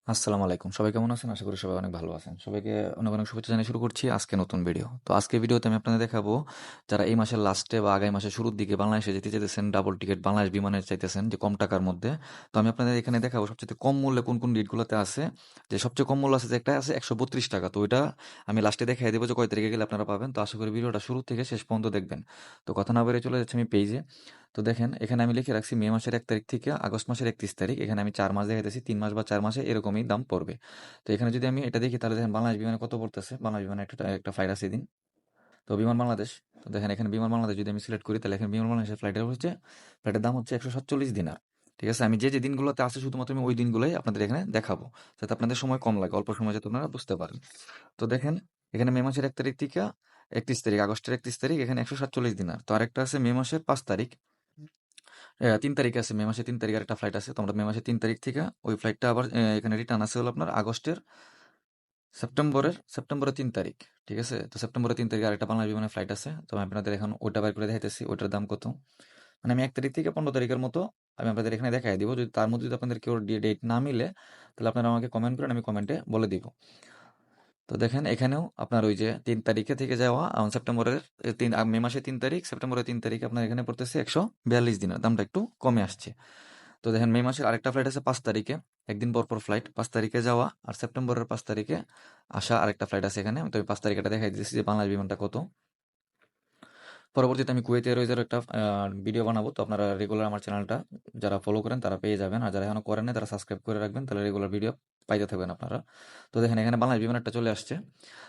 আসসালামু আলাইকুম। সবাই কেমন আছেন? আশা করি সবাই অনেক ভালো আছেন। সবাইকে অনেক, অনেক শুভেচ্ছা জানিয়ে শুরু করছি আজকে নতুন ভিডিও। তো আজকের ভিডিওতে আমি আপনাদের দেখাবো যারা এই মাসের লাস্টে বা আগামী মাসের শুরুর দিকে বাংলাদেশে যেতে চাইতেছেন, ডাবল টিকেট বাংলাদেশ বিমানে চাইতেছেন যে কম টাকার মধ্যে। তো আমি আপনাদের এখানে দেখাবো সবচাইতে কম মূল্যে কোন, কোন ডেটগুলোতে আছে। যে সবচেয়ে কম মূল্য আছে যে একটা আছে ৳১৩২। তো ওইটা আমি লাস্টে দেখাই দেব যে কয় তারিখে গেলে আপনারা পাবেন। তো আশা করি ভিডিওটা শুরু থেকে শেষ পর্যন্ত দেখবেন। তো কথা না বাড়িয়ে চলে যাচ্ছি আমি পেইজে। তো দেখেন এখানে আমি লিখে রাখছি মে মাসের ১ তারিখ থেকে আগস্ট মাসের ৩১ তারিখ। এখানে আমি ৪ মাস দেখাইতেছি। ৩ মাস বা ৪ মাসে এরকমই দাম পড়বে। তো এখানে যদি আমি এটা দেখি তাহলে দেখেন বাংলাদেশ বিমানে কত পড়তেছে। বাংলাদেশ বিমানে একটা ফ্লাইট আছে এদিন। তো বিমান বাংলাদেশ। তো দেখেন এখানে বিমান বাংলাদেশ যদি আমি সিলেক্ট করি তাহলে এখানে বিমান বাংলাদেশের ফ্লাইটের দাম হচ্ছে ১৪৭ দিনার। ঠিক আছে, আমি যে দিনগুলোতে আছে শুধুমাত্র আমি ওই দিনগুলোই আপনাদের এখানে দেখাবো, যাতে আপনাদের সময় কম লাগে, অল্প সময় যাতে আপনারা বুঝতে পারেন। তো দেখেন এখানে মে মাসের ১ তারিখ থেকে ৩১ তারিখ, আগস্টের ৩১ তারিখ এখানে ১৪৭ দিনার। তো আরেকটা আছে মে মাসের ৫ তারিখ, ৩ তারিখে আছে, মে মাসের ৩ তারিখে আরেকটা ফ্লাইট আছে। তো আমরা মে মাসের ৩ তারিখ থেকে ওই ফ্লাইটটা আবার এখানে রিটার্ন আছে হলো আপনার সেপ্টেম্বরের ৩ তারিখ। ঠিক আছে? তো সেপ্টেম্বরের ৩ তারিখে আরেকটা বাংলাদেশ বিমানের ফ্লাইট আছে। তো আমি আপনাদের এখন ওইটা বের করে দেখাইতেছি। ওইটার দাম কত? মানে আমি ১ তারিখ থেকে ১৫ তারিখের মতো আমি আপনাদের এখানে দেখাই দিব। যদি তার মধ্যে যদি আপনাদের কেউ ডেট না মিলে, তাহলে আপনারা আমাকে কমেন্ট করেন, আমি কমেন্টে বলে দিব। তো দেখেন এখানেও আপনার ওই যে ৩ তারিখে থেকে যাওয়া সেপ্টেম্বরের মে মাসের ৩ তারিখ, সেপ্টেম্বরের ৩ তারিখ আপনার এখানে পড়তেছে ১৪২ দিনের, দামটা একটু কমে আসছে। তো দেখেন মে মাসের আরেকটা ফ্লাইট আছে ৫ তারিখে, একদিন পর পর ফ্লাইট, ৫ তারিখে যাওয়া আর সেপ্টেম্বরের ৫ তারিখে আসা আরেকটা ফ্লাইট আছে এখানে। তো আমি ৫ তারিখেটা দেখাই দিচ্ছি যে বাংলাদেশ বিমানটা কত। পরবর্তীতে আমি কুয়েত এয়ারওয়েজের একটা ভিডিও বানাবো। তো আপনারা রেগুলার আমার চ্যানেলটা যারা ফলো করেন তারা পেয়ে যাবেন, আর যারা এখনো করেন নাই তারা সাবস্ক্রাইব করে রাখবেন, তাহলে রেগুলার ভিডিও পাইতে থাকবেন আপনারা। তো দেখেন এখানে বাংলাদেশ বিমানটা চলে আসছে।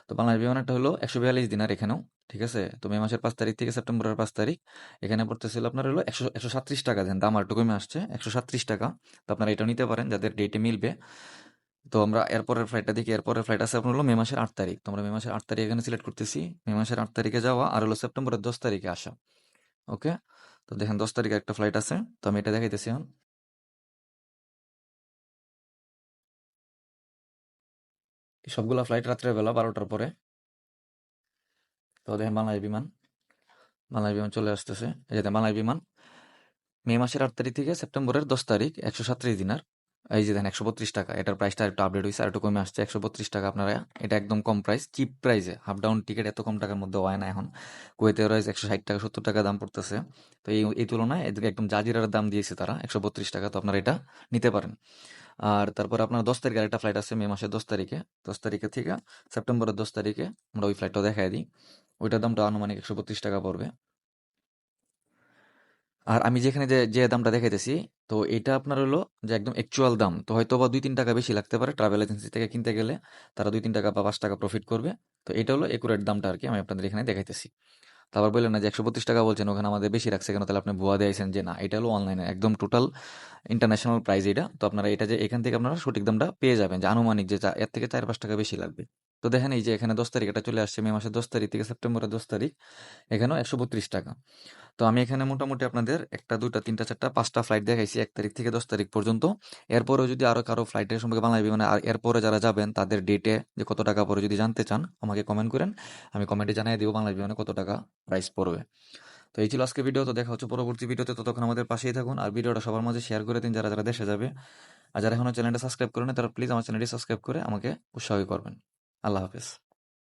তো বাংলাদেশ বিমানটা হলো ১৪২ দিনার এখানেও। ঠিক আছে? তো মে মাসের ৫ তারিখ থেকে সেপ্টেম্বরের ৫ তারিখ এখানে পড়তেছিল আপনার হলো ১৩৭ টাকা। দেন দাম আর একটু কমে আসছে ১৩৭ টাকা। তো আপনারা এটাও নিতে পারেন যাদের ডেটে মিলবে। তো আমরা এরপরের ফ্লাইটটা দেখি। এরপরের ফ্লাইট আছে আপনার হলো মে মাসের ৮ তারিখ। তো আমরা মে মাসের ৮ তারিখ এখানে সিলেক্ট করতেছি। মে মাসের ৮ তারিখে যাওয়া আর হলো সেপ্টেম্বরের ১০ তারিখে আসা। ওকে? তো দেখেন ১০ তারিখে একটা ফ্লাইট আছে। তো আমি এটা দেখাইতেছি এখন। এই সবগুলা ফ্লাইট রাত্রের বেলা ১২টার পরে। তো দেখেন বাংলাদেশ বিমান চলে আসতেছে। এই যে দেখেন বাংলাদেশ বিমান মে মাসের ৮ তারিখ থেকে সেপ্টেম্বরের ১০ তারিখ ১৩৭ দিনার। এই যে দেখেন ১৩২ টাকা। এটার প্রাইসটা একটু আপডেট হয়েছে, আর একটু কমে আসছে ১৩২ টাকা। আপনারা এটা একদম কম প্রাইস, চিপ প্রাইসে হাফ ডাউন টিকিট এত কম টাকার মধ্যে হয় না এখন। কুয়েত এয়ারওয়েজ ১৬০ টাকা ৭০ টাকা দাম পড়তেছে। তো এই তুলনায় এদিকে একদম জাজিরার দাম দিয়েছে তারা ১৩২ টাকা। তো আপনারা এটা নিতে পারেন। আর তারপর আপনার ১০ তারিখে আরেকটা ফ্লাইট আছে মে মাসের ১০ তারিখে। ১০ তারিখে থেকে সেপ্টেম্বরের ১০ তারিখে আমরা ওই ফ্লাইটটা দেখাই দিই। ওইটার দামটা আনুমানিক ১৩২ টাকা পড়বে। আর আমি যেখানে যে দামটা দেখাইতেছি, তো এটা আপনার হলো যে একদম অ্যাকচুয়াল দাম। তো হয়তো বা ২-৩ টাকা বেশি লাগতে পারে ট্রাভেল এজেন্সি থেকে কিনতে গেলে। তারা ২-৩ টাকা বা ৫ টাকা প্রফিট করবে। তো এটা হলো একুরেট দামটা আরকি আমি আপনাদের এখানে দেখাইতেছি। তো আবার বললেন না যে ১৩২ টাকা বলছেন, ওখানে আমাদের বেশি রাখছে কেন? তাহলে আপনি ভুয়া দিয়েছেন যে না, এটা হলো অনলাইনে একদম টোটাল ইন্টারন্যাশনাল প্রাইস এটা। তো আপনারা এটা যে এখান থেকে আপনারা সঠিক দামটা পেয়ে যাবেন, যে আনুমানিক যে এর থেকে ৪-৫ টাকা বেশি লাগবে। তো দেখেন এই যে এখানে ১০ তারিখ এটা চলে আসছে, মে মাসের ১০ তারিখ থেকে সেপ্টেম্বরের ১০ তারিখ এখানেও ১৩২ টাকা। তো আমি এখানে মোটামুটি আপনাদের ১টা, ২টা, ৩টা, ৪টা, ৫টা ফ্লাইট দেখাইছি ১ তারিখ থেকে ১০ তারিখ পর্যন্ত। এরপরেও যদি আরো কারো ফ্লাইটের সম্পর্কে বাংলাদেশ বিমানে আর এরপরে যারা যাবেন তাদের ডেটে যে কত টাকা পড়ে যদি জানতে চান, আমাকে কমেন্ট করেন। আমি কমেন্টে জানিয়ে দিব বাংলাদেশ বিমানে কত টাকা প্রাইস পড়বে। তো এই ছিল আজকে ভিডিও। তো দেখা হচ্ছে পরবর্তী ভিডিওতে। ততক্ষণ আমাদের পাশেই থাকুন আর ভিডিওটা সবার মাঝে শেয়ার করে দিন যারা যারা দেশে যাবে। আর যারা এখনো চ্যানেলটা সাবস্ক্রাইব করেন তারা প্লিজ আমার চ্যানেলটি সাবস্ক্রাইব করে আমাকে উৎসাহ করবেন। আল্লাহ হাফেজ।